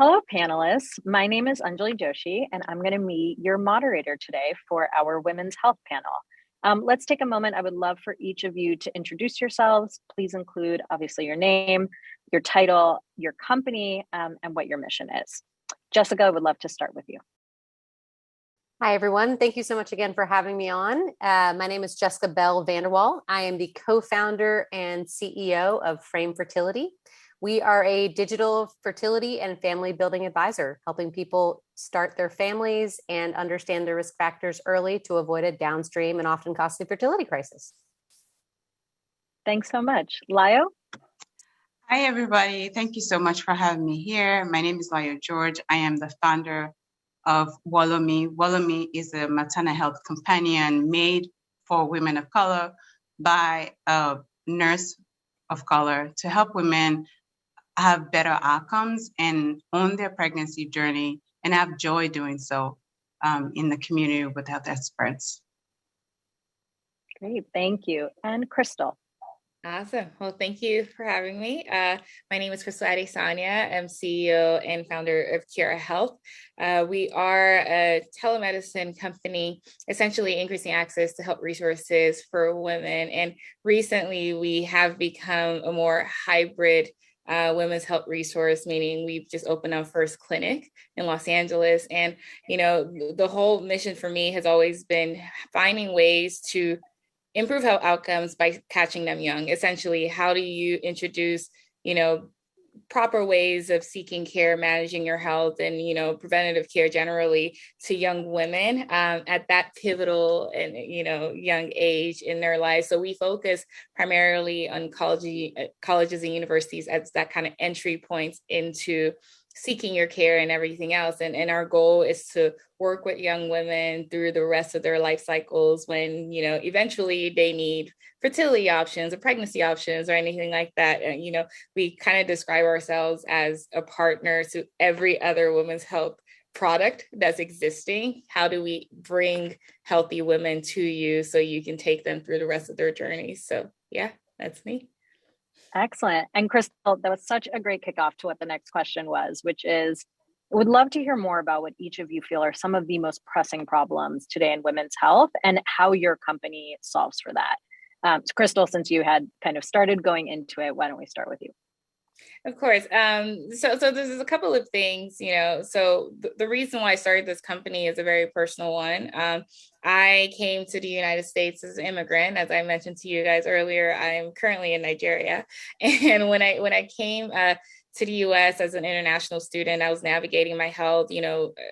Hello, panelists. My name is Anjlee Joshi, and I'm going to be your moderator today for our Women's Health panel. Let's take a moment. I would love for each of you to introduce yourselves. Please include, obviously, your name, your title, your company, and what your mission is. Jessica, I would love to start with you. Hi, everyone. Thank you so much again for having me on. My name is Jessica Bell Vanderwall. I am the co-founder and CEO of Fertility. We are a digital fertility and family building advisor, helping people start their families and understand their risk factors early to avoid a downstream and often costly fertility crisis. Thanks so much. Layo? Hi, everybody. Thank you so much for having me here. My name is Layo George. I am the founder of WOLOME. WOLOME is a maternal health companion made for women of color by a nurse of color to help women have better outcomes and own their pregnancy journey and have joy doing so in the community with health experts. Great, thank you. And Crystal. Awesome. Well, thank you for having me. My name is Crystal Adesanya. I'm CEO and founder of Cura Health. We are a telemedicine company, essentially increasing access to health resources for women. And recently, we have become a more hybrid women's health resource, meaning we've just opened our first clinic in Los Angeles. And, you know, the whole mission for me has always been finding ways to improve health outcomes by catching them young. Essentially, how do you introduce, proper ways of seeking care, managing your health, and, preventative care generally to young women at that pivotal and, young age in their lives. So we focus primarily on colleges and universities as that kind of entry points into seeking your care and everything else. And our goal is to work with young women through the rest of their life cycles when, eventually they need fertility options or pregnancy options or anything like that. And, we kind of describe ourselves as a partner to every other women's health product that's existing. How do we bring healthy women to you so you can take them through the rest of their journey? So yeah, that's me. Excellent. And Crystal, that was such a great kickoff to what the next question was, which is, I would love to hear more about what each of you feel are some of the most pressing problems today in women's health and how your company solves for that. So Crystal, since you had kind of started going into it, why don't we start with you? Of course. So there's a couple of things, so the reason why I started this company is a very personal one. I came to the United States as an immigrant. As I mentioned to you guys earlier, I'm currently in Nigeria. And when I came to the US as an international student, I was navigating my health,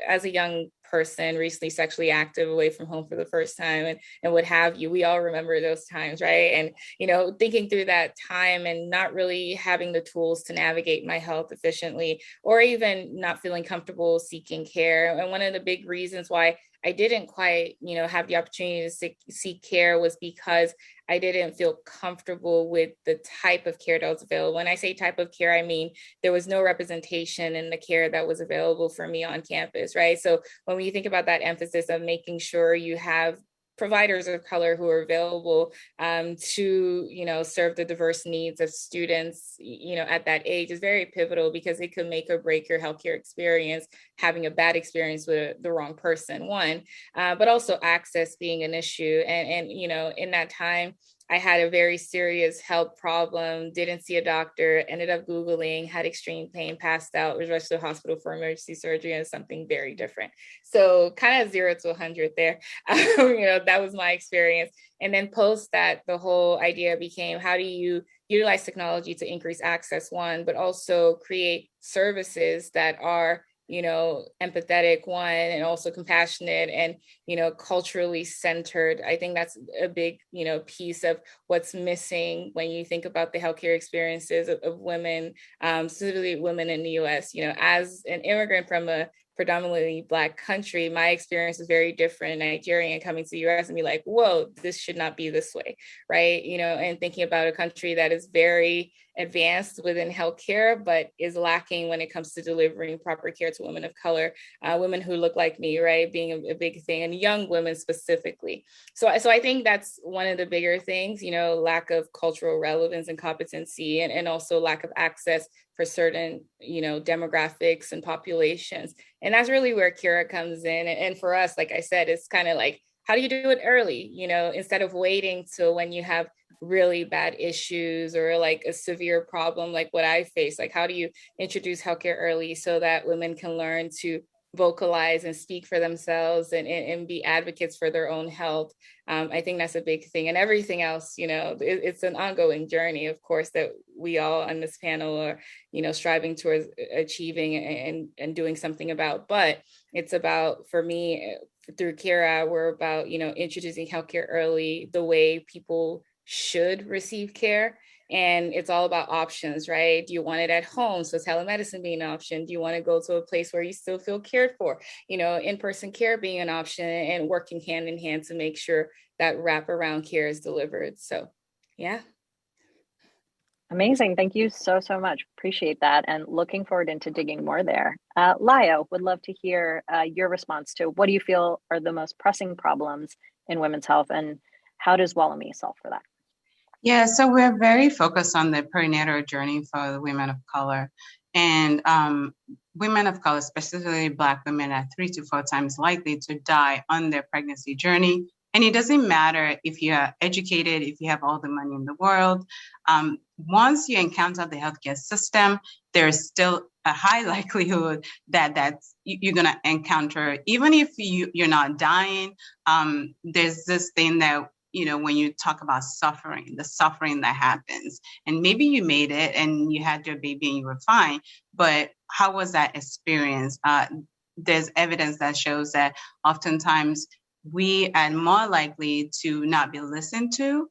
as a young person, recently sexually active, away from home for the first time and what have you. We all remember those times, right? And, thinking through that time and not really having the tools to navigate my health efficiently, or even not feeling comfortable seeking care. And one of the big reasons why I didn't quite, have the opportunity to seek care was because I didn't feel comfortable with the type of care that was available. When I say type of care, I mean, there was no representation in the care that was available for me on campus, right? So when you think about that emphasis of making sure you have providers of color who are available to, serve the diverse needs of students, at that age is very pivotal because it could make or break your healthcare experience, having a bad experience with the wrong person, one, but also access being an issue. And in that time, I had a very serious health problem, didn't see a doctor, ended up Googling, had extreme pain, passed out, was rushed to the hospital for emergency surgery, and something very different. So kind of 0 to 100 there. That was my experience. And then post that, the whole idea became, how do you utilize technology to increase access, one, but also create services that are empathetic, one, and also compassionate and, culturally centered. I think that's a big, piece of what's missing when you think about the healthcare experiences of women, specifically women in the US. As an immigrant from a predominantly Black country, my experience was very different. Nigerian coming to the US and be like, whoa, this should not be this way, right? And thinking about a country that is very advanced within healthcare, but is lacking when it comes to delivering proper care to women of color, women who look like me, right? Being a big thing, and young women specifically. So I think that's one of the bigger things, lack of cultural relevance and competency, and also lack of access for certain, demographics and populations. And that's really where Kira comes in. And for us, like I said, it's kind of like, how do you do it early? Instead of waiting till when you have really bad issues or like a severe problem, like what I face, like how do you introduce healthcare early so that women can learn to vocalize and speak for themselves and be advocates for their own health. I think that's a big thing. And everything else, it's an ongoing journey, of course, that we all on this panel are, striving towards achieving and doing something about. But it's about, for me, through Kira, we're about, introducing healthcare early, the way people should receive care. And it's all about options, right? Do you want it at home? So telemedicine being an option. Do you want to go to a place where you still feel cared for? In-person care being an option, and working hand in hand to make sure that wraparound care is delivered. So, yeah. Amazing. Thank you so much. Appreciate that. And looking forward into digging more there. Layo, would love to hear your response to what do you feel are the most pressing problems in women's health, and how does Wollomie solve for that? Yeah, so we're very focused on the perinatal journey for the women of color. And women of color, specifically Black women, are 3 to 4 times likely to die on their pregnancy journey. And it doesn't matter if you are educated, if you have all the money in the world. Once you encounter the healthcare system, there's still a high likelihood that you're going to encounter, even if you're not dying. There's this thing that, when you talk about suffering, the suffering that happens, and maybe you made it and you had your baby and you were fine, but how was that experience? There's evidence that shows that oftentimes we are more likely to not be listened to.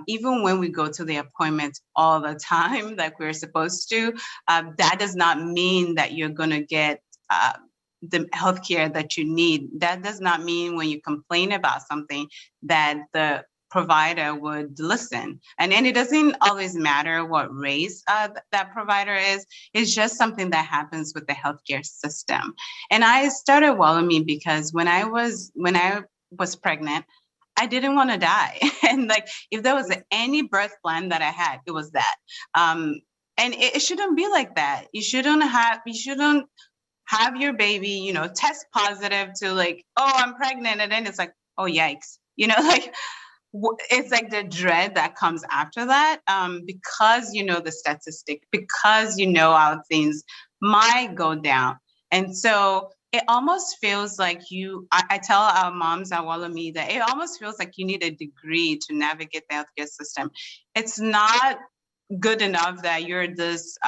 Even when we go to the appointments all the time, like we're supposed to, that does not mean that you're going to get the healthcare that you need. That does not mean when you complain about something that the provider would listen. And it doesn't always matter what race that provider is. It's just something that happens with the healthcare system. And I started Wollomie because when I was pregnant, I didn't want to die. And like, if there was any birth plan that I had, it was that. And it shouldn't be like that. You shouldn't have your baby, test positive to like, oh, I'm pregnant. And then it's like, oh, yikes. Like, it's like the dread that comes after that, because the statistic, because how things might go down. And so it almost feels like I tell our moms at Wollomie that it almost feels like you need a degree to navigate the healthcare system. It's not good enough that you're this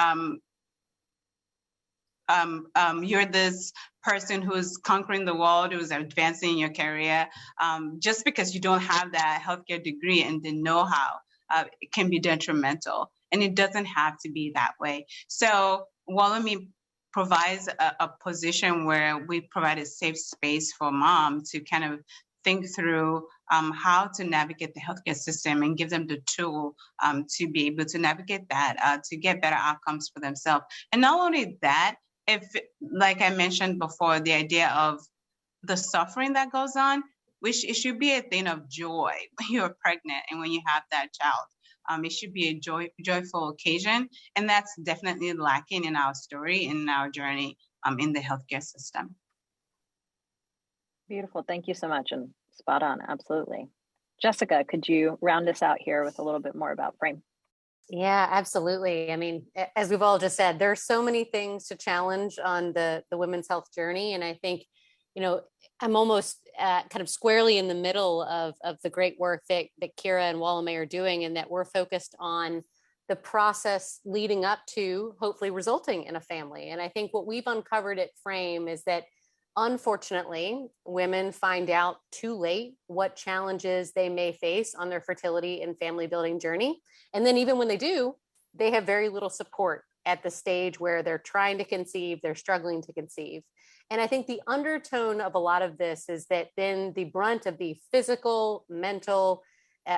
person who's conquering the world, who's advancing in your career, just because you don't have that healthcare degree and the know-how, it can be detrimental. And it doesn't have to be that way. So Wollomie provides a position where we provide a safe space for mom to kind of think through how to navigate the healthcare system and give them the tool to be able to navigate that, to get better outcomes for themselves. And not only that, if, like I mentioned before, the idea of the suffering that goes on, which it should be a thing of joy when you're pregnant and when you have that child. It should be a joyful occasion. And that's definitely lacking in our story, in our journey in the healthcare system. Beautiful. Thank you so much. And spot on. Absolutely. Jessica, could you round us out here with a little bit more about Frame? Yeah, absolutely. I mean, as we've all just said, there are so many things to challenge on the women's health journey. And I think, I'm almost kind of squarely in the middle of the great work that Kira and Wollomie are doing, and that we're focused on the process leading up to hopefully resulting in a family. And I think what we've uncovered at Frame is that, unfortunately, women find out too late what challenges they may face on their fertility and family building journey. And then even when they do, they have very little support at the stage where they're trying to conceive, they're struggling to conceive. And I think the undertone of a lot of this is that then the brunt of the physical, mental,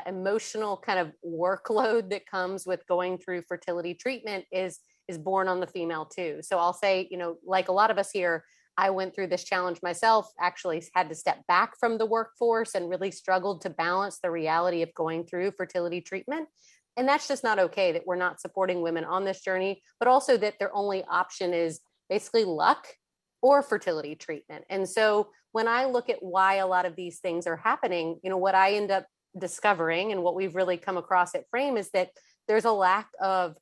emotional kind of workload that comes with going through fertility treatment is borne on the female too. So I'll say, like a lot of us here, I went through this challenge myself, actually had to step back from the workforce and really struggled to balance the reality of going through fertility treatment And that's just not okay, that we're not supporting women on this journey, but also that their only option is basically luck or fertility treatment. And so when I look at why a lot of these things are happening, what I end up discovering and what we've really come across at Frame is that there's a lack of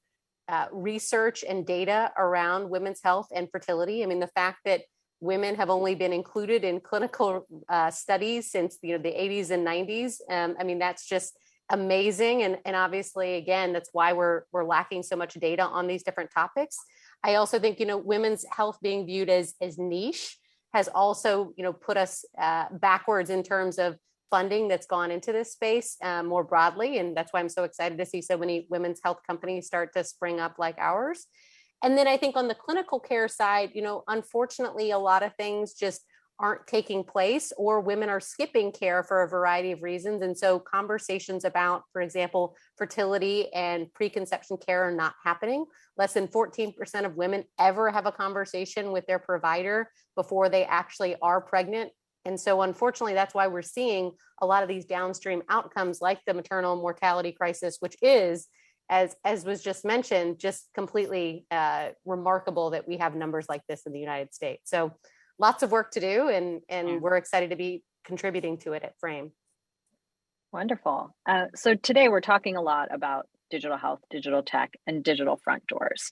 research and data around women's health and fertility. I mean, the fact that women have only been included in clinical studies since the 80s and 90s. I mean, that's just amazing. And obviously, again, that's why we're lacking so much data on these different topics. I also think, women's health being viewed as niche has also, put us backwards in terms of funding that's gone into this space more broadly. And that's why I'm so excited to see so many women's health companies start to spring up like ours. And then I think on the clinical care side, unfortunately, a lot of things just aren't taking place, or women are skipping care for a variety of reasons. And so conversations about, for example, fertility and preconception care are not happening. Less than 14% of women ever have a conversation with their provider before they actually are pregnant. And so unfortunately, that's why we're seeing a lot of these downstream outcomes like the maternal mortality crisis, which is, as was just mentioned, just completely remarkable that we have numbers like this in the United States. So lots of work to do, and we're excited to be contributing to it at Frame. Wonderful. So today we're talking a lot about digital health, digital tech, and digital front doors.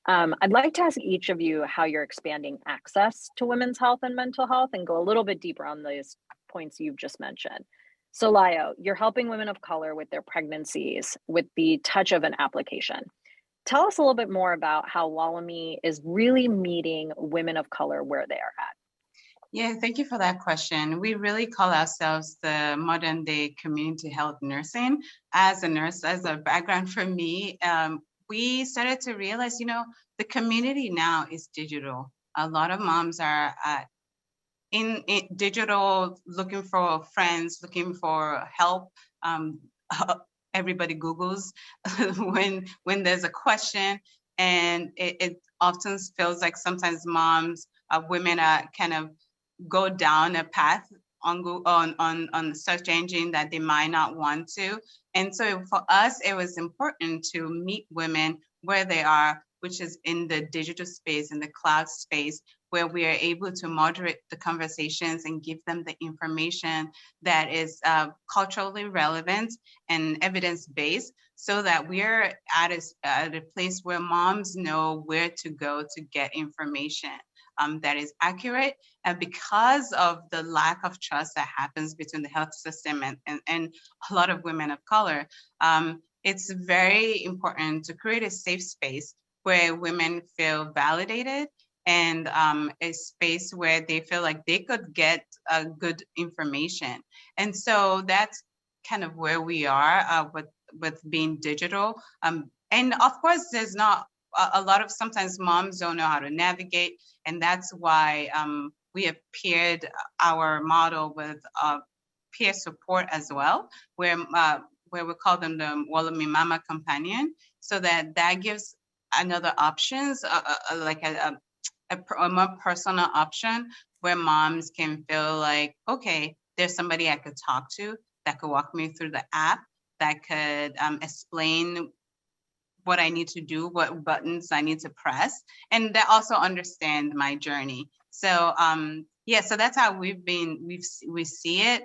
I'd like to ask each of you how you're expanding access to women's health and mental health, and go a little bit deeper on those points you've just mentioned. So Layo, you're helping women of color with their pregnancies with the touch of an application. Tell us a little bit more about how WellMe is really meeting women of color where they are at. Yeah, thank you for that question. We really call ourselves the modern day community health nursing. As a nurse, as a background for me, we started to realize, the community now is digital. A lot of moms are in digital, looking for friends, looking for help. Everybody Googles when there's a question, and it often feels like sometimes moms, women are kind of go down a path on the search engine that they might not want to. And so for us, it was important to meet women where they are, which is in the digital space, in the cloud space, where we are able to moderate the conversations and give them the information that is culturally relevant and evidence-based, so that we're at a place where moms know where to go to get information that is accurate. And because of the lack of trust that happens between the health system and a lot of women of color, it's very important to create a safe space where women feel validated, and a space where they feel like they could get good information. And so that's kind of where we are with being digital. And of course, there's not a lot of, sometimes moms don't know how to navigate, and that's why we have paired our model with peer support as well, where we call them the WellMe Mama Companion, so that gives another options, like a more personal option, where moms can feel like, okay, there's somebody I could talk to that could walk me through the app, that could explain what I need to do, what buttons I need to press, and that also understand my journey. So so that's how we see it.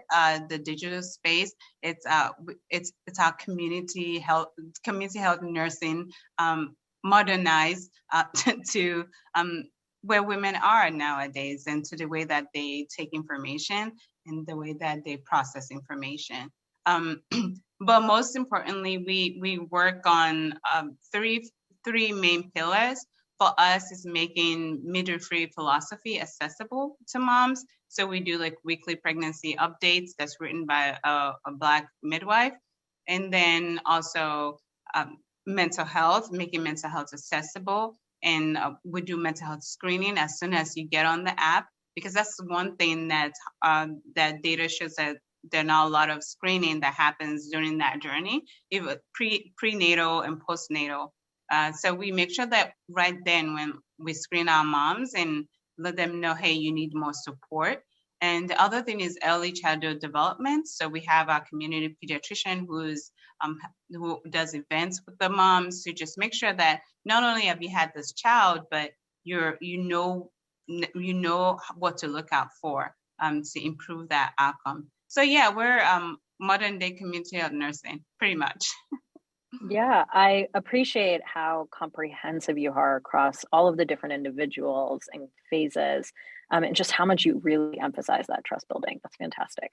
The digital space, it's our community health nursing modernized to where women are nowadays, and to the way that they take information and the way that they process information. But most importantly, we work on three main pillars. For us, is making midwifery philosophy accessible to moms. So we do like weekly pregnancy updates that's written by a Black midwife. And then also mental health, making mental health accessible. And we do mental health screening as soon as you get on the app, because that's one thing that that data shows, that there are not a lot of screening that happens during that journey, even prenatal and postnatal. So we make sure that right then when we screen our moms and let them know, hey, you need more support. And the other thing is early childhood development. So we have our community pediatrician who's who does events with the moms to just make sure that not only have you had this child, but you know what to look out for to improve that outcome. So yeah, we're modern day community health nursing, pretty much. Yeah, I appreciate how comprehensive you are across all of the different individuals and phases, and just how much you really emphasize that trust building. That's fantastic.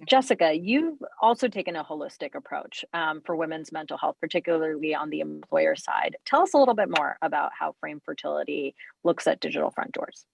Jessica, you've also taken a holistic approach for women's mental health, particularly on the employer side. Tell us a little bit more about how Frame Fertility looks at digital front doors.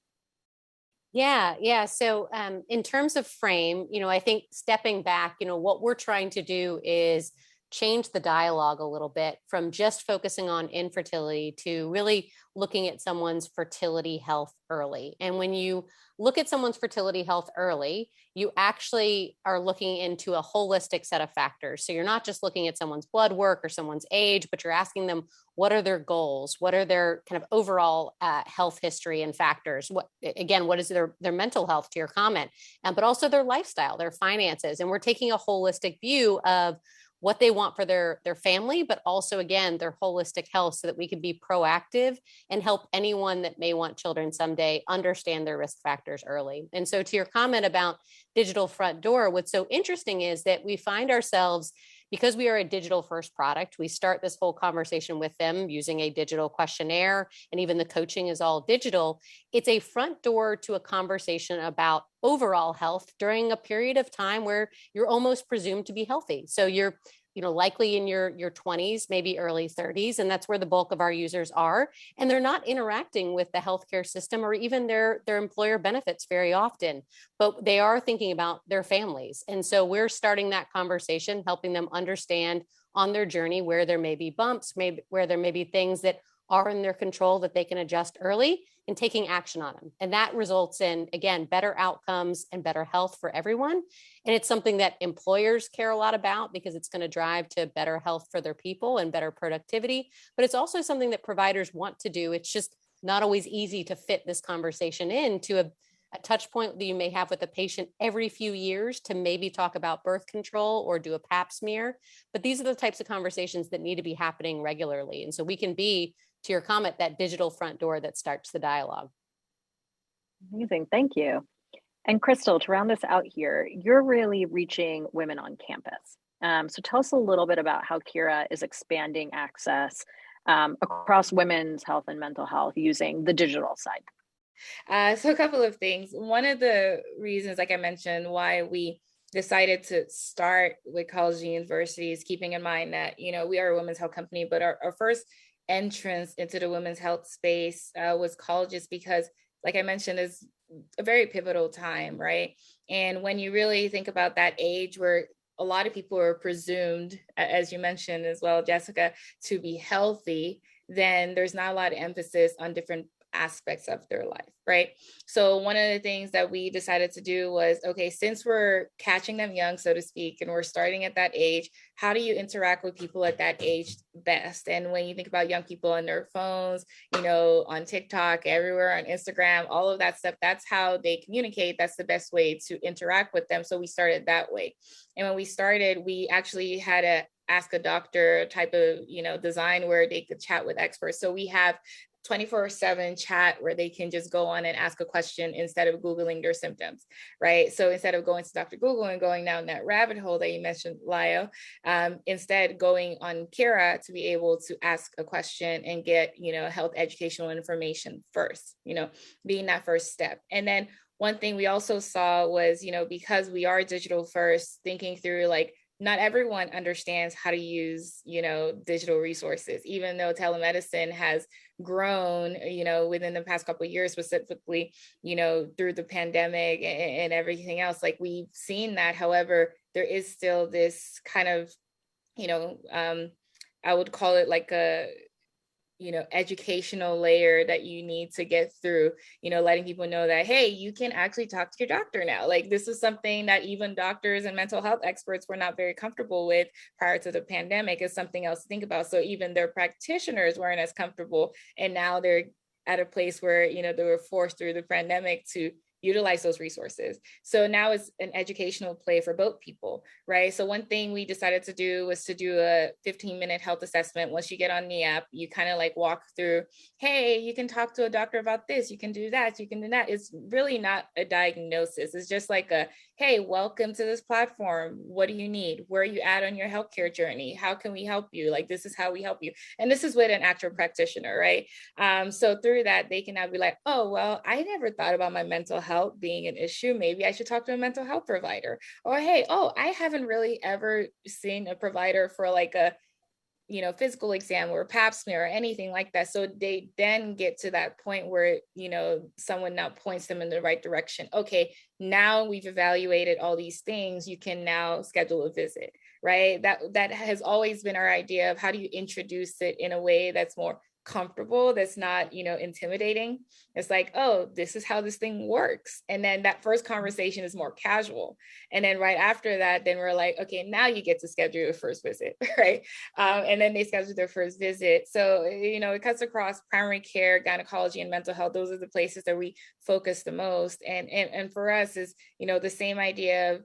Yeah. So in terms of Frame, I think stepping back, what we're trying to do is change the dialogue a little bit from just focusing on infertility to really looking at someone's fertility health early. And when you look at someone's fertility health early, you actually are looking into a holistic set of factors. So you're not just looking at someone's blood work or someone's age, but you're asking them, what are their goals? What are their kind of overall health history and factors? What is their mental health, to your comment, but also their lifestyle, their finances. And we're taking a holistic view of what they want for their family, but also, again, their holistic health, so that we can be proactive and help anyone that may want children someday understand their risk factors early. And so to your comment about digital front door, what's so interesting is that we find ourselves, because we are a digital first product, we start this whole conversation with them using a digital questionnaire, and even the coaching is all digital. It's a front door to a conversation about overall health during a period of time where you're almost presumed to be healthy. So you're likely in your 20s, maybe early 30s, and that's where the bulk of our users are. And they're not interacting with the healthcare system or even their employer benefits very often, but they are thinking about their families. And so we're starting that conversation, helping them understand on their journey where there may be bumps, where there may be things that are in their control that they can adjust early, and taking action on them. And that results in, again, better outcomes and better health for everyone. And it's something that employers care a lot about, because it's going to drive to better health for their people and better productivity. But it's also something that providers want to do. It's just not always easy to fit this conversation into a touch point that you may have with a patient every few years to maybe talk about birth control or do a pap smear. But these are the types of conversations that need to be happening regularly. And so we can be, to your comment, that digital front door that starts the dialogue. Amazing. Thank you. And Crystal, to round us out here, you're really reaching women on campus. So tell us a little bit about how Kira is expanding access across women's health and mental health using the digital side. So a couple of things. One of the reasons, like I mentioned, why we decided to start with colleges and universities, keeping in mind that, we are a women's health company, but our first entrance into the women's health space was colleges, because, like I mentioned, is a very pivotal time, right? And when you really think about that age where a lot of people are presumed, as you mentioned as well, Jessica, to be healthy, then there's not a lot of emphasis on different aspects of their life, right? So one of the things that we decided to do was, okay, since we're catching them young, so to speak, and we're starting at that age, how do you interact with people at that age best? And when you think about young people on their phones, on TikTok, everywhere, on Instagram, all of that stuff, that's how they communicate. That's the best way to interact with them. So we started that way. And when we started, we actually had a ask a doctor type of, design where they could chat with experts. So we have 24/7 chat where they can just go on and ask a question instead of Googling their symptoms, right? So instead of going to Dr. Google and going down that rabbit hole that you mentioned, Layo, instead going on Kira to be able to ask a question and get, health educational information first, being that first step. And then one thing we also saw was, because we are digital first, thinking through not everyone understands how to use, digital resources, even though telemedicine has grown, within the past couple of years, specifically, through the pandemic and everything else. We've seen that. However, there is still this kind of, I would call it like a, educational layer that you need to get through, letting people know that, hey, you can actually talk to your doctor now. This is something that even doctors and mental health experts were not very comfortable with prior to the pandemic. Is something else to think about. So even their practitioners weren't as comfortable. And now they're at a place where, they were forced through the pandemic to utilize those resources. So now it's an educational play for both people, right? So one thing we decided to do was to do a 15-minute health assessment. Once you get on the app, you kind of like walk through, hey, you can talk to a doctor about this, you can do that, you can do that. It's really not a diagnosis. It's just like a, hey, welcome to this platform. What do you need? Where are you at on your healthcare journey? How can we help you? Like, this is how we help you. And this is with an actual practitioner, right? So through that, they can now be like, oh, well, I never thought about my mental health being an issue. Maybe I should talk to a mental health provider. Or, hey, I haven't really ever seen a provider for like a physical exam or a pap smear or anything like that. So they then get to that point where, someone now points them in the right direction. Okay, now we've evaluated all these things. You can now schedule a visit, right? That has always been our idea of how do you introduce it in a way that's more comfortable, that's not, intimidating. It's like, oh, this is how this thing works. And then that first conversation is more casual. And then right after that, then we're like, okay, now you get to schedule your first visit, right? And then they schedule their first visit. So, it cuts across primary care, gynecology, and mental health. Those are the places that we focus the most. And for us is, the same idea of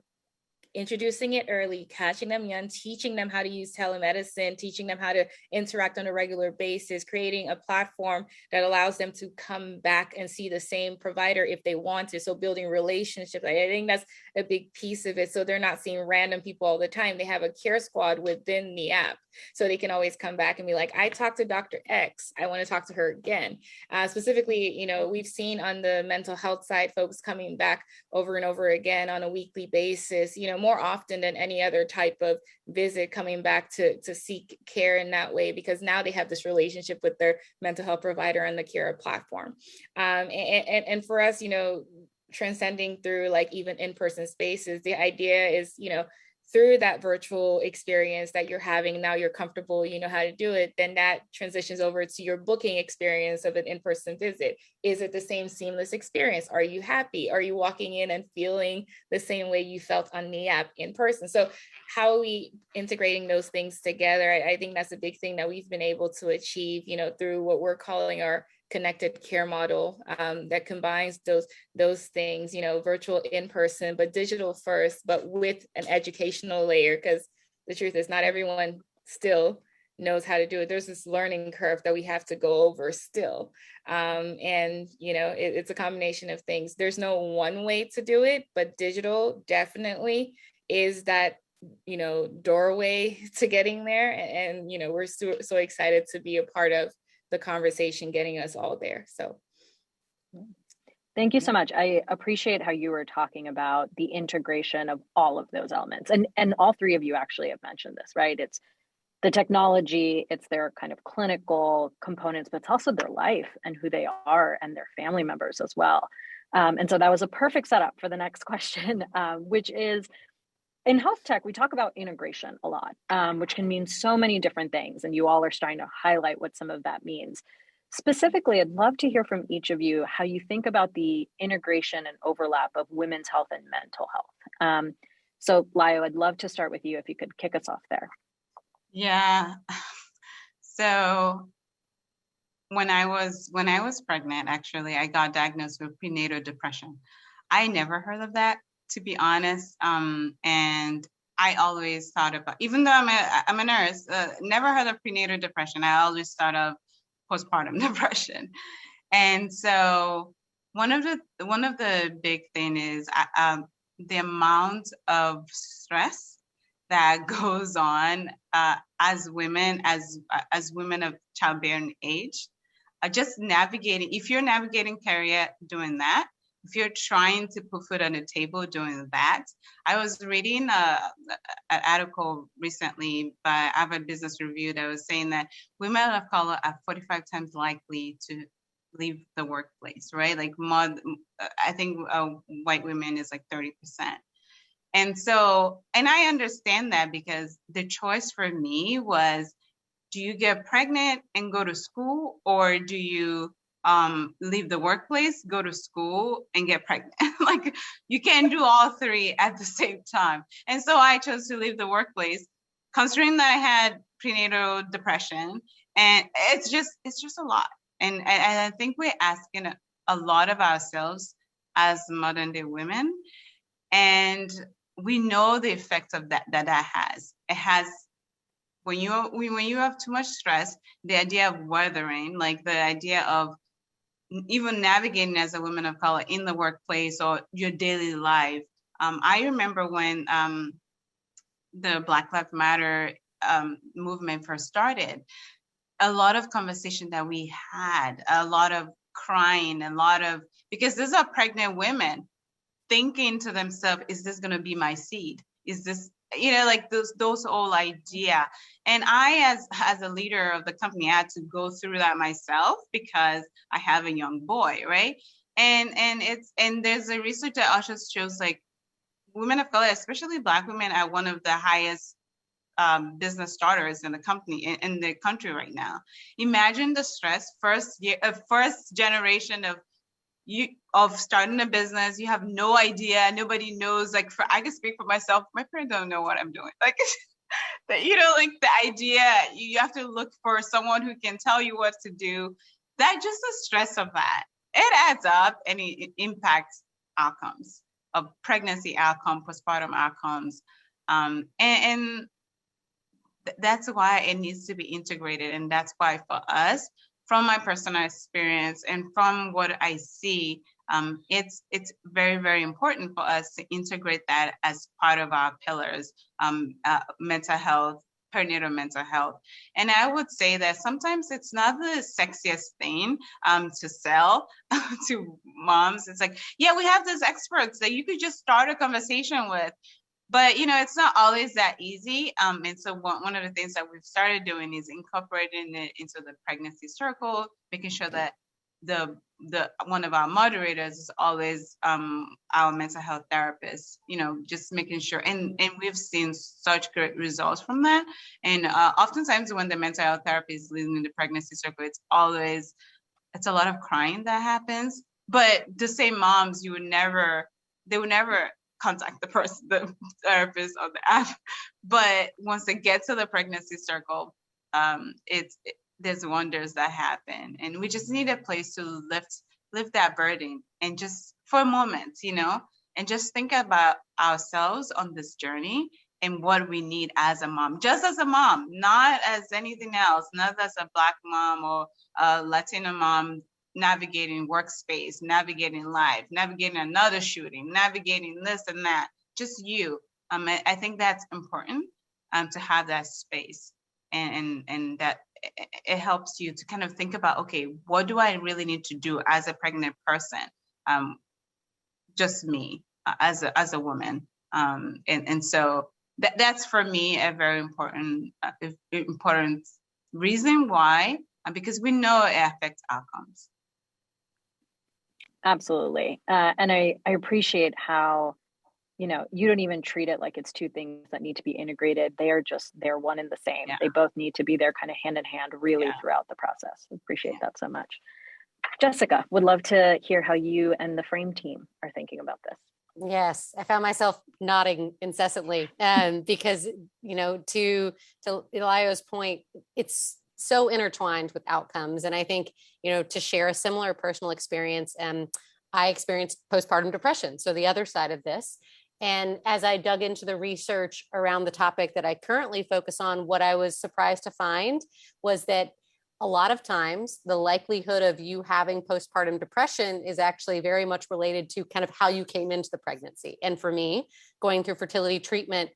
introducing it early, catching them young, teaching them how to use telemedicine, teaching them how to interact on a regular basis, creating a platform that allows them to come back and see the same provider if they want to. So building relationships, I think that's a big piece of it. So they're not seeing random people all the time. They have a care squad within the app. So they can always come back and be like, I talked to Dr. X. I want to talk to her again. Specifically, we've seen on the mental health side, folks coming back over and over again on a weekly basis, more often than any other type of visit, coming back to seek care in that way, because now they have this relationship with their mental health provider and the care platform. And for us, transcending through like even in-person spaces, the idea is, through that virtual experience that you're having, now you're comfortable, you know how to do it, then that transitions over to your booking experience of an in-person visit. Is it the same seamless experience? Are you happy? Are you walking in and feeling the same way you felt on the app in person? So how are we integrating those things together? I think that's a big thing that we've been able to achieve, through what we're calling our connected care model, that combines those things, virtual, in person, but digital first, but with an educational layer, because the truth is not everyone still knows how to do it. There's this learning curve that we have to go over still. It's a combination of things. There's no one way to do it, but digital definitely is that doorway to getting there. And we're so excited to be a part of the conversation getting us all there. So thank you so much. I appreciate how you were talking about the integration of all of those elements. And all three of you actually have mentioned this, right? It's the technology, it's their kind of clinical components, but it's also their life and who they are and their family members as well. And so that was a perfect setup for the next question, which is, in health tech, we talk about integration a lot, which can mean so many different things. And you all are starting to highlight what some of that means. Specifically, I'd love to hear from each of you how you think about the integration and overlap of women's health and mental health. So Layo, I'd love to start with you if you could kick us off there. Yeah. So when I was pregnant, actually, I got diagnosed with prenatal depression. I never heard of that, to be honest. And I always thought about, even though I'm a nurse, never heard of prenatal depression. I always thought of postpartum depression. And so one of the big thing is the amount of stress that goes on as women of childbearing age, just navigating. If you're navigating career doing that, if you're trying to put food on the table doing that. I was reading an article recently by Harvard Business Review that was saying that women of color are 45 times likely to leave the workplace, right? Like more, I think white women is like 30%. And so, and I understand that, because the choice for me was, do you get pregnant and go to school, or do you leave the workplace, go to school, and get pregnant? Like, you can't do all three at the same time. And so I chose to leave the workplace, considering that I had prenatal depression, and it's just a lot. And I think we're asking a lot of ourselves as modern day women. And we know the effects of that has. It has, when you have too much stress, the idea of weathering, like the idea of even navigating as a woman of color in the workplace or your daily life. I remember when the Black Lives Matter movement first started, a lot of conversation that we had, a lot of crying, because these are pregnant women thinking to themselves, is this going to be my seed? Is this, like those whole idea. And I, as a leader of the company, had to go through that myself because I have a young boy, right? And there's a research that also shows like women of color, especially Black women, are one of the highest business starters in the company, in the country right now. Imagine the stress, first generation of starting a business. You have no idea, nobody knows. Like, I can speak for myself, my parents don't know what I'm doing. Like, like the idea, you have to look for someone who can tell you what to do. That, just the stress of that, it adds up, and it impacts outcomes of pregnancy outcome, postpartum outcomes. And that's why it needs to be integrated. And that's why for us, from my personal experience and from what I see, it's very, very important for us to integrate that as part of our pillars, mental health, perinatal mental health. And I would say that sometimes it's not the sexiest thing to sell to moms. It's like, yeah, we have these experts that you could just start a conversation with. But, it's not always that easy. And so one of the things that we've started doing is incorporating it into the pregnancy circle, making sure that the one of our moderators is always our mental health therapist, just making sure. And we've seen such great results from that. And oftentimes when the mental health therapist is leading the pregnancy circle, it's a lot of crying that happens. But the same moms, they would never contact the therapist on the app. But once they get to the pregnancy circle, there's wonders that happen. And we just need a place to lift that burden, and just for a moment, and just think about ourselves on this journey and what we need as a mom, just as a mom, not as anything else, not as a Black mom or a Latina mom, navigating workspace, navigating life, navigating another shooting, navigating this and that, just you. I think that's important to have that space, and that it helps you to kind of think about, okay, what do I really need to do as a pregnant person? Just me as a woman. And so that's for me a very important reason why, because we know it affects outcomes. Absolutely. And I appreciate how, you don't even treat it like it's two things that need to be integrated. They're one and the same. Yeah. They both need to be there kind of hand in hand really throughout the process. Appreciate that so much. Jessica, would love to hear how you and the Frame team are thinking about this. Yes, I found myself nodding incessantly because, to Layo's point, it's so intertwined with outcomes. And I think, to share a similar personal experience, I experienced postpartum depression. So the other side of this. And as I dug into the research around the topic that I currently focus on, what I was surprised to find was that a lot of times the likelihood of you having postpartum depression is actually very much related to kind of how you came into the pregnancy. And for me, going through fertility treatment,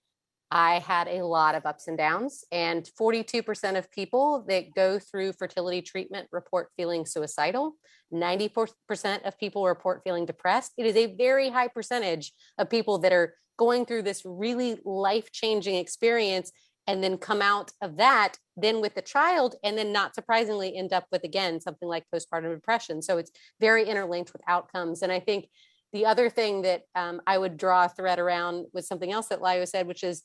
I had a lot of ups and downs, and 42% of people that go through fertility treatment report feeling suicidal. 94% of people report feeling depressed. It is a very high percentage of people that are going through this really life-changing experience and then come out of that then with the child, and then not surprisingly end up with, again, something like postpartum depression. So it's very interlinked with outcomes. And I think the other thing that I would draw a thread around was something else that Layo said, which is,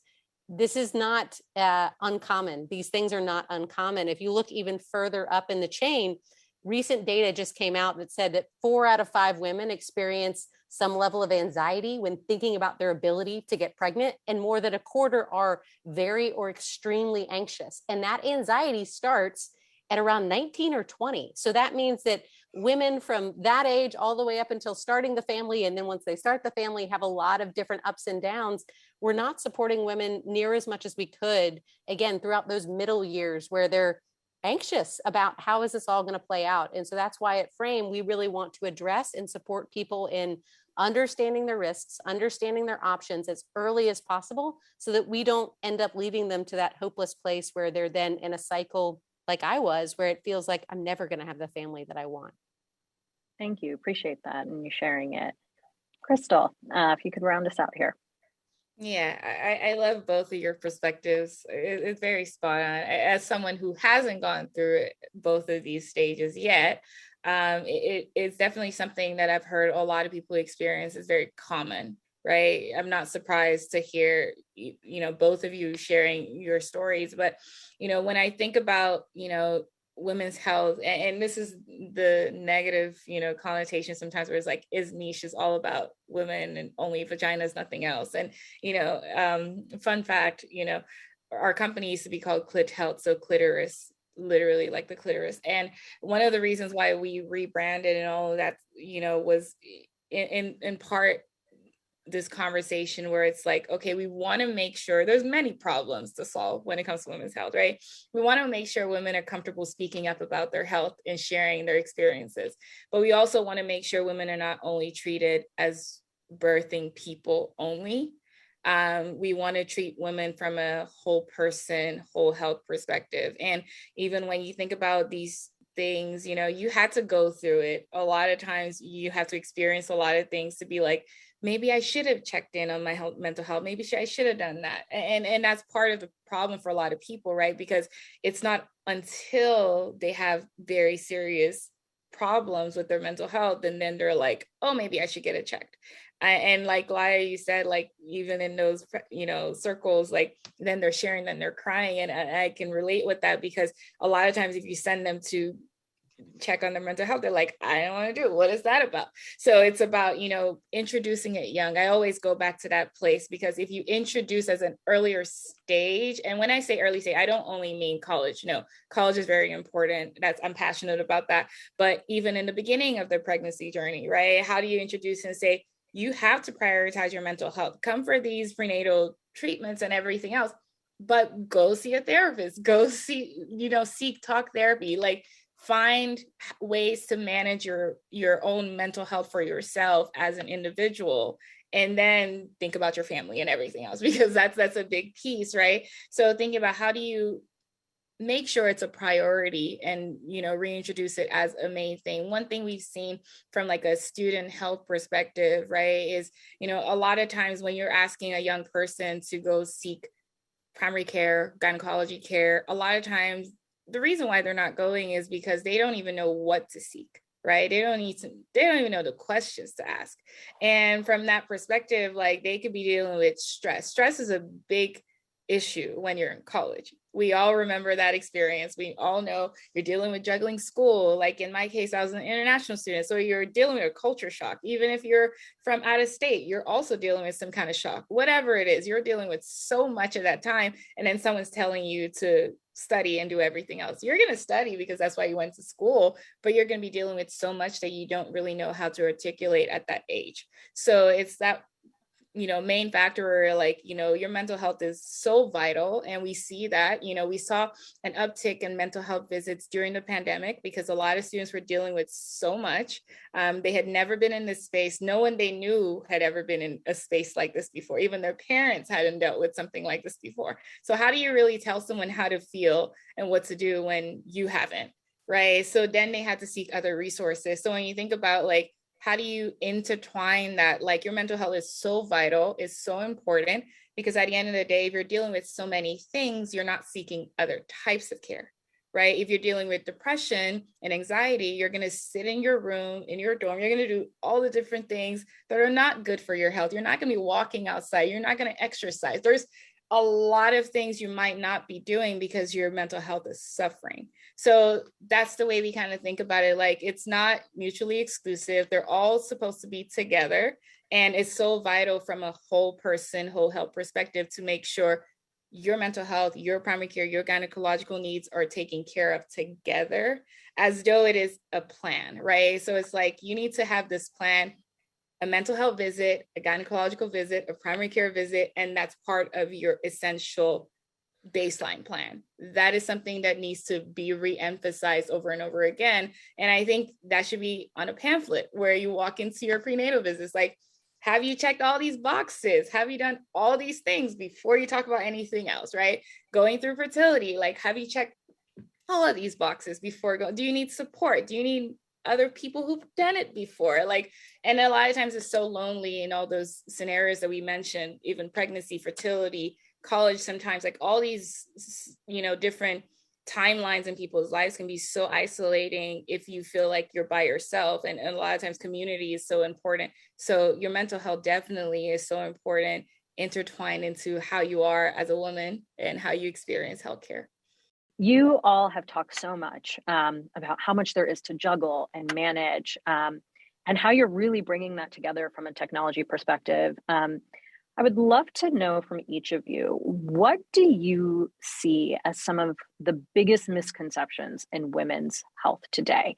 this is not uncommon. These things are not uncommon. If you look even further up in the chain, recent data just came out that said that 4 out of 5 women experience some level of anxiety when thinking about their ability to get pregnant, and more than a quarter are very or extremely anxious. And that anxiety starts at around 19 or 20. So that means that women from that age all the way up until starting the family, and then once they start the family, have a lot of different ups and downs. We're not supporting women near as much as we could, again, throughout those middle years where they're anxious about how is this all going to play out. And so that's why at Frame, we really want to address and support people in understanding their risks, understanding their options as early as possible, so that we don't end up leaving them to that hopeless place where they're then in a cycle like I was, where it feels like I'm never going to have the family that I want. Thank you. Appreciate that and you sharing it. Crystal, if you could round us out here. Yeah, I love both of your perspectives. It's very spot on. As someone who hasn't gone through both of these stages yet, it's definitely something that I've heard a lot of people experience. Is very common, right? I'm not surprised to hear, both of you sharing your stories. But, when I think about, women's health, and this is the negative, connotation sometimes where it's like, is niche is all about women and only vaginas, nothing else. And, fun fact, our company used to be called Clit Health. So clitoris, literally like the clitoris. And one of the reasons why we rebranded and all of that, was in part this conversation where it's like, okay, we want to make sure there's many problems to solve when it comes to women's health, right? We want to make sure women are comfortable speaking up about their health and sharing their experiences. But we also want to make sure women are not only treated as birthing people only. We want to treat women from a whole person, whole health perspective. And even when you think about these things, you had to go through it. A lot of times you have to experience a lot of things to be like, maybe I should have checked in on my mental health. Maybe I should have done that. And that's part of the problem for a lot of people, right? Because it's not until they have very serious problems with their mental health, and then they're like, oh, maybe I should get it checked. And like Layo, you said, like, even in those, circles, like, then they're sharing, then they're crying. And I can relate with that, because a lot of times if you send them to check on their mental health, they're like, I don't want to do it. What is that about? So it's about, introducing it young. I always go back to that place, because if you introduce as an earlier stage, and when I say early stage, I don't only mean college. No, college is very important. I'm passionate about that. But even in the beginning of the pregnancy journey, right? How do you introduce and say, you have to prioritize your mental health, come for these prenatal treatments and everything else, but go see a therapist, go see, seek talk therapy, like, find ways to manage your own mental health for yourself as an individual, and then think about your family and everything else, because that's a big piece, right? So thinking about how do you make sure it's a priority and, reintroduce it as a main thing. One thing we've seen from like a student health perspective, right, is, a lot of times when you're asking a young person to go seek primary care, gynecology care, a lot of times the reason why they're not going is because they don't even know what to seek, right? They don't even know the questions to ask. And from that perspective, like, they could be dealing with stress. Stress is a big issue when you're in college. We all remember that experience. We all know you're dealing with juggling school. Like in my case, I was an international student. So you're dealing with a culture shock. Even if you're from out of state, you're also dealing with some kind of shock. Whatever it is, you're dealing with so much at that time. And then someone's telling you to study and do everything else. You're going to study because that's why you went to school, but you're going to be dealing with so much that you don't really know how to articulate at that age. So it's that main factor where, like, your mental health is so vital. And we see that, we saw an uptick in mental health visits during the pandemic, because a lot of students were dealing with so much. They had never been in this space. No one they knew had ever been in a space like this before. Even their parents hadn't dealt with something like this before. So how do you really tell someone how to feel and what to do when you haven't, right? So then they had to seek other resources. So when you think about, like, how do you intertwine that? Like, your mental health is so vital, is so important, because at the end of the day, if you're dealing with so many things, you're not seeking other types of care, right? If you're dealing with depression and anxiety, you're going to sit in your room, in your dorm, you're going to do all the different things that are not good for your health. You're not going to be walking outside. You're not going to exercise. There's a lot of things you might not be doing because your mental health is suffering. So that's the way we kind of think about it. Like, it's not mutually exclusive. They're all supposed to be together. And it's so vital from a whole person, whole health perspective to make sure your mental health, your primary care, your gynecological needs are taken care of together as though it is a plan, right? So it's like you need to have this plan, a mental health visit, a gynecological visit, a primary care visit, and that's part of your essential baseline plan. That is something that needs to be re-emphasized over and over again. And I think that should be on a pamphlet where you walk into your prenatal visits, like, have you checked all these boxes? Have you done all these things before you talk about anything else, right? Going through fertility, like, have you checked all of these boxes before going? Do you need support? Do you need other people who've done it before? Like, and a lot of times it's so lonely in all those scenarios that we mentioned, even pregnancy, fertility, college, sometimes, like all these, different timelines in people's lives can be so isolating if you feel like you're by yourself. And a lot of times community is so important. So your mental health definitely is so important, intertwined into how you are as a woman and how you experience healthcare. You all have talked so much about how much there is to juggle and manage, and how you're really bringing that together from a technology perspective. I would love to know from each of you, what do you see as some of the biggest misconceptions in women's health today?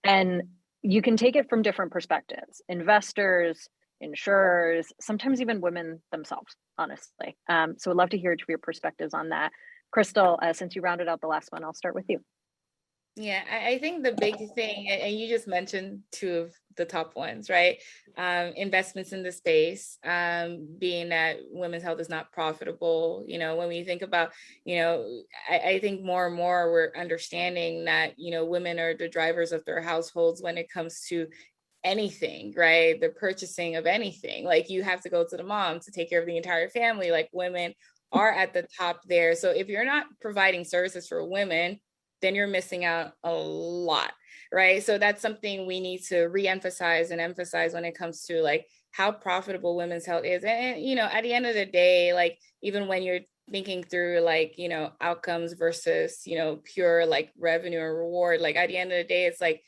And you can take it from different perspectives: investors, insurers, sometimes even women themselves, honestly. So I'd love to hear your perspectives on that. Crystal, since you rounded out the last one, I'll start with you. Yeah, I think the big thing, and you just mentioned two of the top ones, right? Investments in the space, being that women's health is not profitable. When we think about, I think more and more we're understanding that, women are the drivers of their households when it comes to anything, right? The purchasing of anything. Like, you have to go to the mom to take care of the entire family. Like, women are at the top there. So if you're not providing services for women, then you're missing out a lot, right? So that's something we need to reemphasize and emphasize when it comes to like how profitable women's health is. And, at the end of the day, like, even when you're thinking through like, outcomes versus, pure like revenue or reward, like at the end of the day, it's like,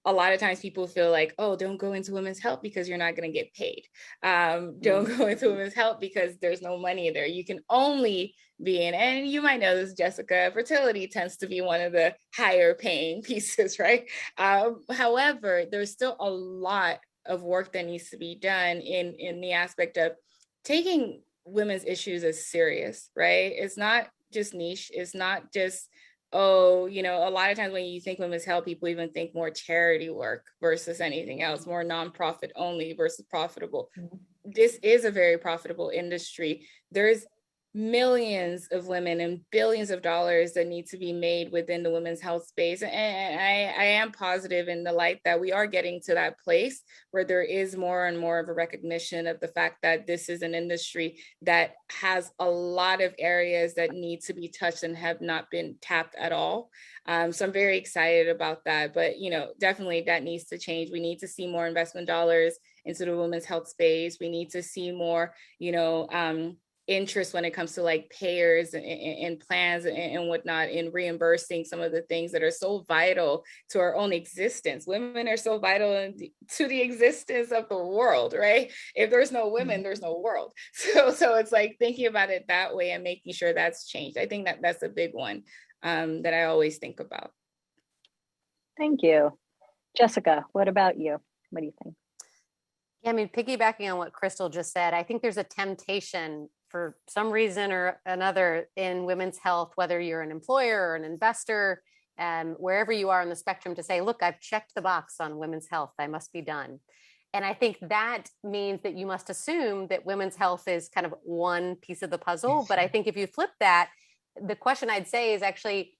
a lot of times people feel like, oh, don't go into women's health because you're not going to get paid. Don't go into women's health because there's no money there. You can only be in, and you might know this, Jessica, fertility tends to be one of the higher paying pieces, right? However, there's still a lot of work that needs to be done in the aspect of taking women's issues as serious, right? It's not just niche. It's not just, a lot of times when you think women's health, people even think more charity work versus anything else, more nonprofit only versus profitable. This is a very profitable industry. There's millions of women and billions of dollars that need to be made within the women's health space. And I am positive in the light that we are getting to that place where there is more and more of a recognition of the fact that this is an industry that has a lot of areas that need to be touched and have not been tapped at all. So I'm very excited about that. But, definitely that needs to change. We need to see more investment dollars into the women's health space. We need to see more, interest when it comes to like payers and plans and whatnot in reimbursing some of the things that are so vital to our own existence. Women are so vital to the existence of the world, right? If there's no women, there's no world. So it's like thinking about it that way and making sure that's changed. I think that's a big one that I always think about. Thank you. Jessica, what about you? What do you think? Yeah, I mean, piggybacking on what Crystal just said, I think there's a temptation for some reason or another in women's health, whether you're an employer or an investor, wherever you are on the spectrum, to say, look, I've checked the box on women's health, I must be done. And I think that means that you must assume that women's health is kind of one piece of the puzzle. But I think if you flip that, the question I'd say is actually,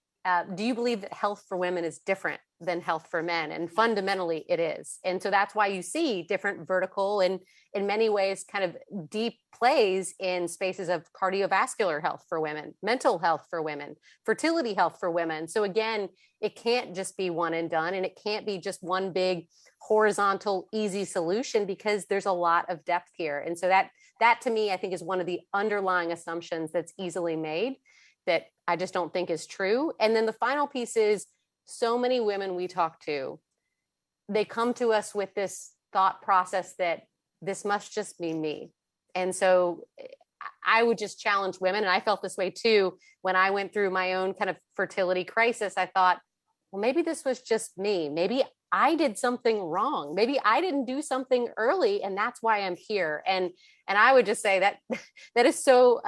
do you believe that health for women is different than health for men? And fundamentally it is. And so that's why you see different vertical and in many ways kind of deep plays in spaces of cardiovascular health for women, mental health for women, fertility health for women. So again, it can't just be one and done, and it can't be just one big horizontal, easy solution, because there's a lot of depth here. And so that to me, I think is one of the underlying assumptions that's easily made that I just don't think is true. And then the final piece is, so many women we talk to, they come to us with this thought process that this must just be me. And so I would just challenge women. And I felt this way too when I went through my own kind of fertility crisis. I thought, well, maybe this was just me. Maybe I did something wrong. Maybe I didn't do something early, and that's why I'm here. And I would just say that that is so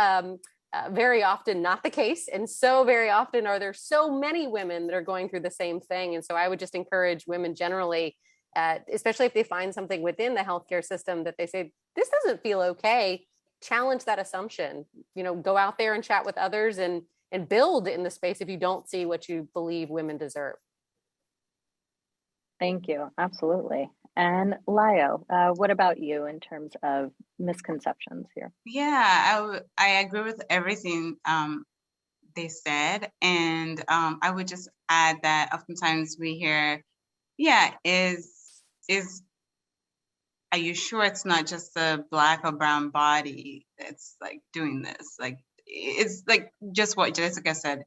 very often not the case. And so very often are there so many women that are going through the same thing. And so I would just encourage women generally, especially if they find something within the healthcare system that they say, this doesn't feel okay, challenge that assumption, go out there and chat with others and build in the space if you don't see what you believe women deserve. Thank you. Absolutely. And Layo, what about you in terms of misconceptions here? Yeah, I agree with everything they said. And I would just add that oftentimes we hear, are you sure it's not just a Black or brown body that's like doing this? Like, it's like just what Jessica said.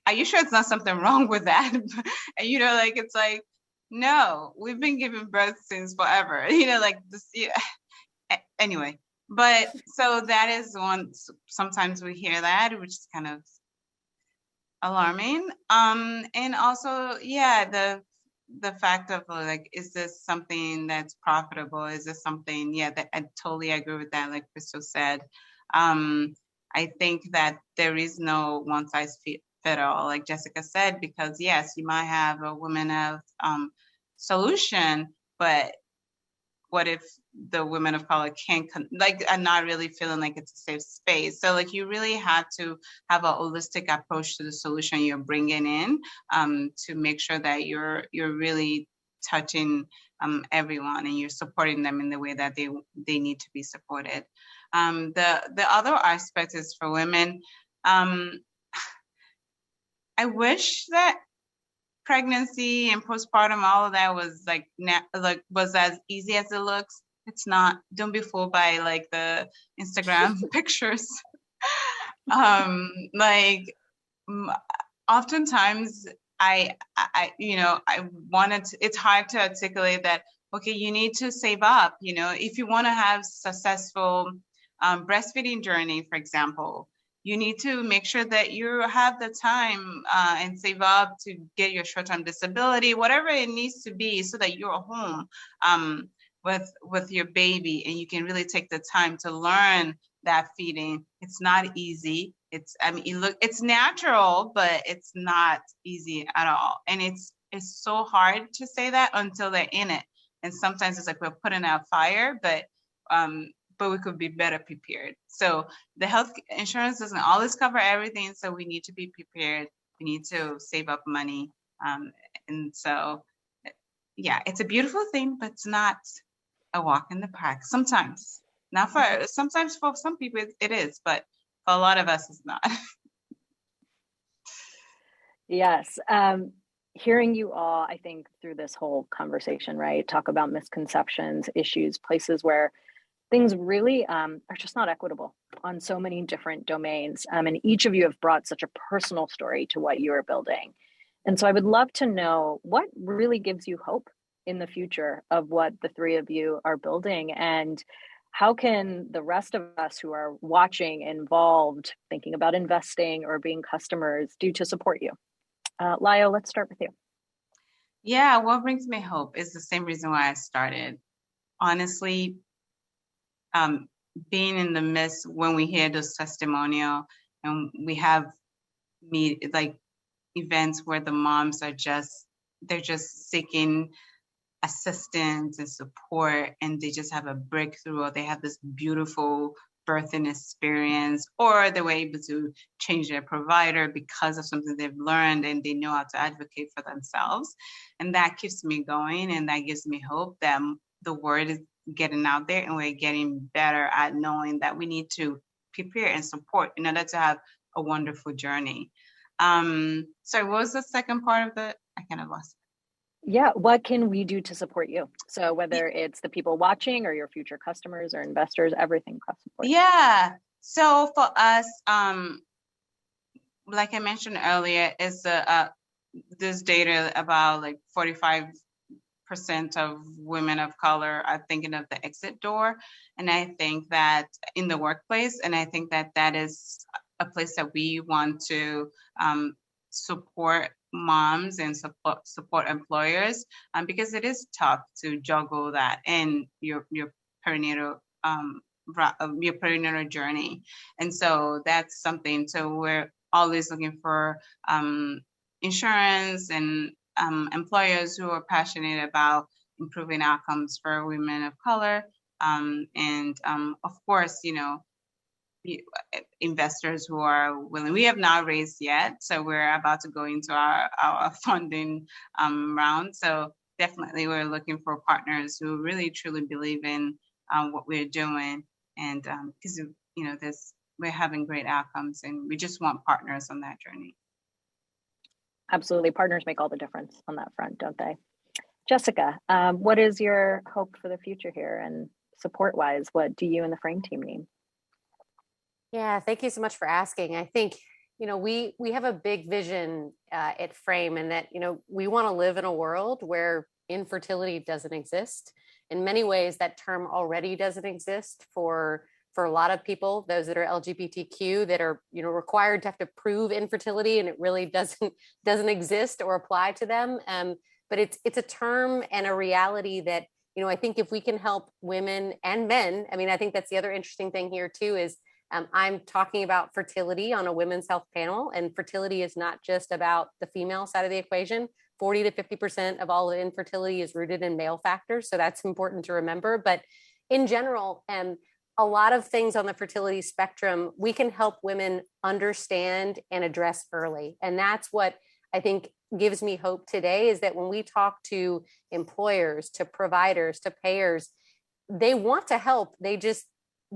Are you sure it's not something wrong with that? And, it's like, no, we've been giving birth since forever, like this, anyway. But so that is one, sometimes we hear that, which is kind of alarming. And also, the fact of like, is this something that's profitable? Is this something, that I totally agree with that, like Crystal said. I think that there is no one size fit all, like Jessica said, because yes, you might have a women of solution, but what if the women of color are not really feeling like it's a safe space? So like you really have to have a holistic approach to the solution you're bringing in, to make sure that you're really touching everyone and you're supporting them in the way that they need to be supported. The other aspect is for women. I wish that pregnancy and postpartum, all of that was was as easy as it looks. It's not. Don't be fooled by like the Instagram pictures. Oftentimes I wanted to, it's hard to articulate that, okay, you need to save up, if you want to have successful breastfeeding journey, for example. You need to make sure that you have the time and save up to get your short-term disability, whatever it needs to be, so that you're home with your baby and you can really take the time to learn that feeding. It's not easy. It's natural, but it's not easy at all. And it's so hard to say that until they're in it. And sometimes it's like we're putting out fire, but we could be better prepared. So the health insurance doesn't always cover everything. So we need to be prepared. We need to save up money. And so, it's a beautiful thing, but it's not a walk in the park. Sometimes for some people it is, but for a lot of us it's not. Yes. Hearing you all, I think through this whole conversation, right, talk about misconceptions, issues, places where things really are just not equitable on so many different domains. And each of you have brought such a personal story to what you are building. And so I would love to know what really gives you hope in the future of what the three of you are building, and how can the rest of us who are watching, involved, thinking about investing or being customers do to support you? Layo, let's start with you. Yeah, what brings me hope is the same reason why I started. Honestly, being in the midst when we hear those testimonial and we have events where the moms are they're just seeking assistance and support, and they just have a breakthrough, or they have this beautiful birthing experience, or they were able to change their provider because of something they've learned and they know how to advocate for themselves. And that keeps me going, and that gives me hope that the word is getting out there and we're getting better at knowing that we need to prepare and support in order to have a wonderful journey. Sorry, what was the second part of I kind of lost it. Yeah, what can we do to support you? So whether it's the people watching or your future customers or investors, everything across the board. Yeah, so for us, like I mentioned earlier, is this data about like 45% of women of color are thinking of the exit door. And I think that in the workplace, and I think that that is a place that we want to support moms and support employers, because it is tough to juggle that in your perinatal journey. And so that's something. So we're always looking for insurance and employers who are passionate about improving outcomes for women of color. And of course, investors who are willing. We have not raised yet, so we're about to go into our funding round. So definitely we're looking for partners who really truly believe in what we're doing. And because, we're having great outcomes, and we just want partners on that journey. Absolutely. Partners make all the difference on that front, don't they? Jessica, what is your hope for the future here? And support-wise, what do you and the Frame team need? Yeah, thank you so much for asking. I think, we have a big vision at Frame, and that, we want to live in a world where infertility doesn't exist. In many ways, that term already doesn't exist for a lot of people, those that are LGBTQ, that are, required to have to prove infertility, and it really doesn't exist or apply to them. But it's a term and a reality that, I think if we can help women and men, I think that's the other interesting thing here too, is I'm talking about fertility on a women's health panel, and fertility is not just about the female side of the equation. 40 to 50% of all infertility is rooted in male factors. So that's important to remember. But in general, a lot of things on the fertility spectrum, we can help women understand and address early. And that's what I think gives me hope today, is that when we talk to employers, to providers, to payers, they want to help. They just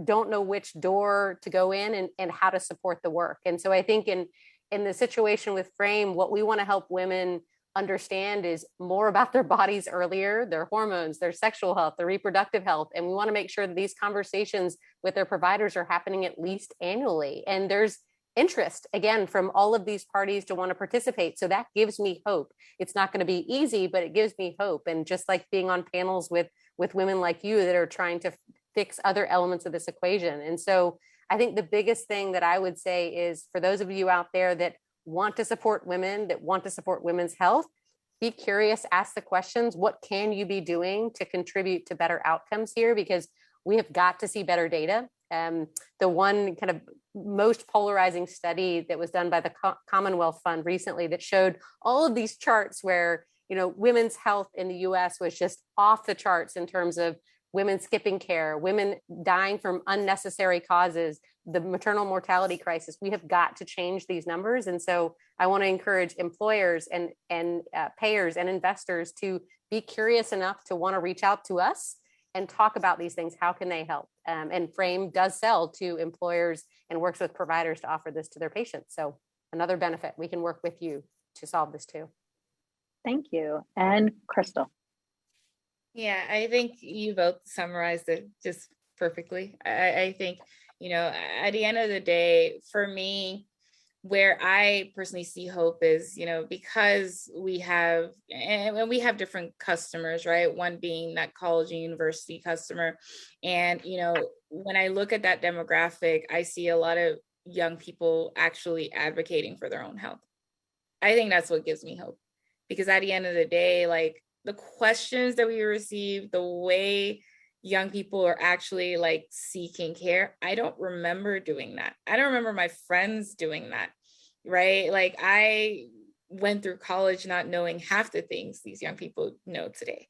don't know which door to go in and how to support the work. And so I think in the situation with Frame, what we want to help women understand is more about their bodies earlier, their hormones, their sexual health, their reproductive health. And we want to make sure that these conversations with their providers are happening at least annually. And there's interest, again, from all of these parties to want to participate. So that gives me hope. It's not going to be easy, but it gives me hope. And just like being on panels with women like you that are trying to fix other elements of this equation. And so I think the biggest thing that I would say is, for those of you out there that want to support women, that want to support women's health, be curious, ask the questions. What can you be doing to contribute to better outcomes here? Because we have got to see better data. The one kind of most polarizing study that was done by the Commonwealth Fund recently that showed all of these charts where, women's health in the US was just off the charts in terms of women skipping care, women dying from unnecessary causes, the maternal mortality crisis. We have got to change these numbers. And so I want to encourage employers and payers and investors to be curious enough to want to reach out to us and talk about these things. How can they help? And Frame does sell to employers and works with providers to offer this to their patients. So another benefit, we can work with you to solve this too. Thank you. And Crystal. Yeah, I think you both summarized it just perfectly. I think, at the end of the day, for me, where I personally see hope is, because we have different customers, right? One being that college and university customer. And, when I look at that demographic, I see a lot of young people actually advocating for their own health. I think that's what gives me hope, because at the end of the day, like, the questions that we receive, the way young people are actually like seeking care, I don't remember doing that. I don't remember my friends doing that, right? Like, I went through college not knowing half the things these young people know today.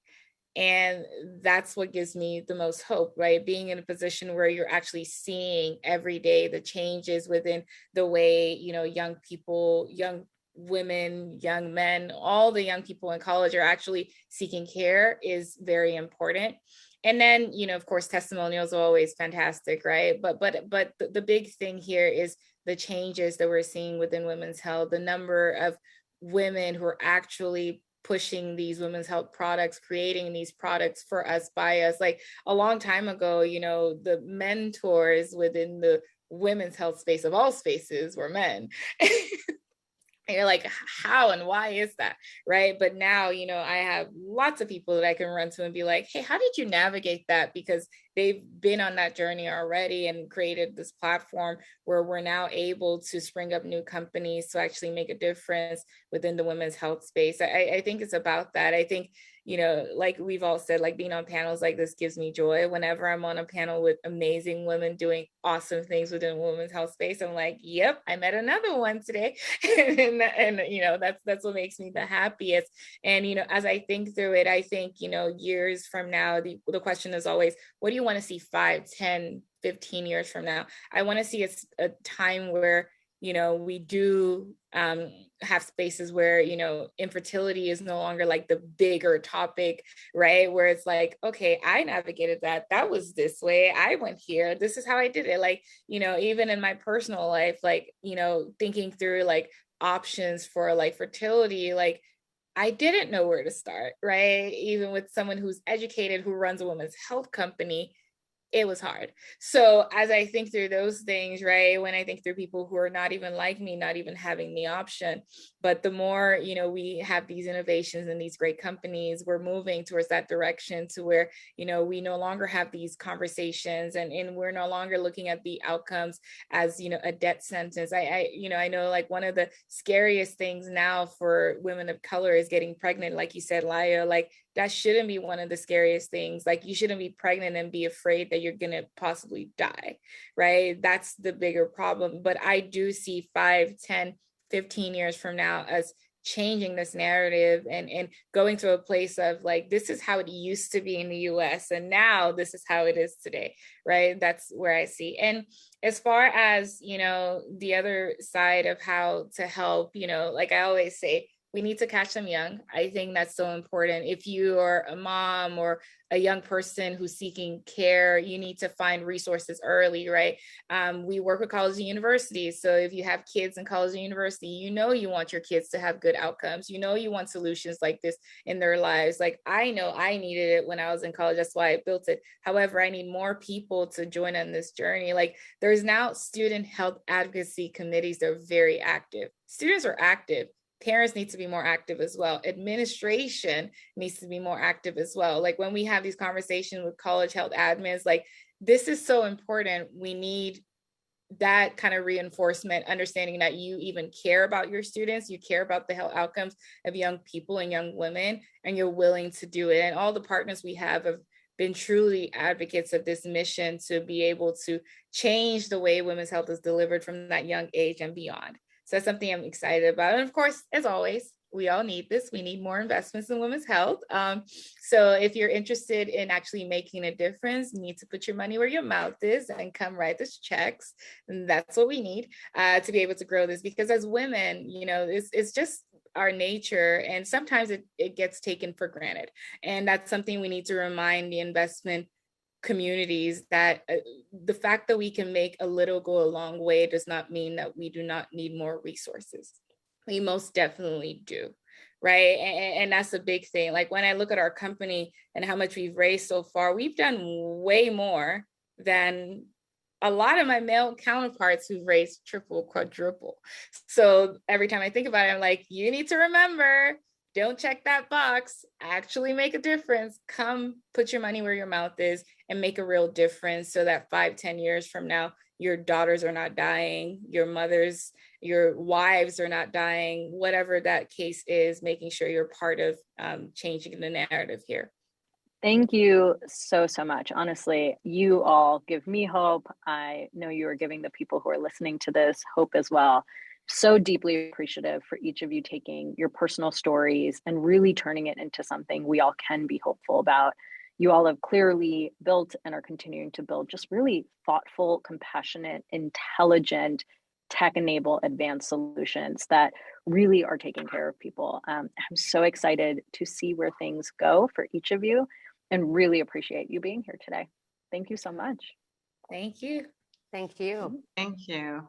And that's what gives me the most hope, right? Being in a position where you're actually seeing every day the changes within the way, young people, young women, young men, all the young people in college are actually seeking care is very important. And then, of course, testimonials are always fantastic, right? But the big thing here is the changes that we're seeing within women's health, the number of women who are actually pushing these women's health products, creating these products for us, by us. Like, a long time ago, the mentors within the women's health space of all spaces were men. And you're like, how and why is that? Right. But now, I have lots of people that I can run to and be like, hey, how did you navigate that? Because they've been on that journey already and created this platform where we're now able to spring up new companies to actually make a difference within the women's health space. I think it's about that. I think, like we've all said, like being on panels like this gives me joy. Whenever I'm on a panel with amazing women doing awesome things within the women's health space, I'm like, yep, I met another one today. and that's what makes me the happiest. And, as I think through it, I think, years from now, the question is always, what do you want to see 5, 10, 15 years from now? I want to see a time where, we do have spaces where, infertility is no longer like the bigger topic, right? Where it's like, okay, I navigated that. That was this way. I went here. This is how I did it. Like, even in my personal life, like, thinking through like options for like fertility, like I didn't know where to start, right? Even with someone who's educated, who runs a women's health company, it was hard. So as I think through those things, right, when I think through people who are not even like me, not even having the option, but the more, we have these innovations and these great companies, we're moving towards that direction to where, we no longer have these conversations and we're no longer looking at the outcomes as, a death sentence. I know like one of the scariest things now for women of color is getting pregnant, like you said, Layo, like that shouldn't be one of the scariest things. Like you shouldn't be pregnant and be afraid that you're going to possibly die, right? That's the bigger problem. But I do see 5, 10, 15 years from now as changing this narrative and going to a place of like, this is how it used to be in the US. And now this is how it is today, right? That's where I see. And as far as, the other side of how to help, like I always say, we need to catch them young. I think that's so important. If you are a mom or a young person who's seeking care, you need to find resources early, right? We work with colleges and universities. So if you have kids in college and university, you want your kids to have good outcomes. You want solutions like this in their lives. Like I know I needed it when I was in college. That's why I built it. However, I need more people to join on this journey. Like there's now student health advocacy committees that are very active. Students are active. Parents need to be more active as well. Administration needs to be more active as well. Like when we have these conversations with college health admins, like this is so important. We need that kind of reinforcement, understanding that you even care about your students, you care about the health outcomes of young people and young women, and you're willing to do it. And all the partners we have been truly advocates of this mission to be able to change the way women's health is delivered from that young age and beyond. So that's something I'm excited about. And of course, as always, we all need this. We need more investments in women's health. So if you're interested in actually making a difference, you need to put your money where your mouth is and come write us checks. And that's what we need to be able to grow this. Because as women, it's just our nature. And sometimes it gets taken for granted. And that's something we need to remind the investment communities that the fact that we can make a little go a long way does not mean that we do not need more resources. We most definitely do, right? And that's a big thing. Like when I look at our company and how much we've raised so far, we've done way more than a lot of my male counterparts who've raised triple, quadruple. So every time I think about it, I'm like, you need to remember, don't check that box, actually make a difference. Come put your money where your mouth is and make a real difference so that 5, 10 years from now, your daughters are not dying, your mothers, your wives are not dying, whatever that case is, making sure you're part of changing the narrative here. Thank you so much. Honestly, you all give me hope. I know you are giving the people who are listening to this hope as well. So deeply appreciative for each of you taking your personal stories and really turning it into something we all can be hopeful about. You all have clearly built and are continuing to build just really thoughtful, compassionate, intelligent, tech-enabled advanced solutions that really are taking care of people. I'm so excited to see where things go for each of you and really appreciate you being here today. Thank you so much. Thank you. Thank you. Thank you.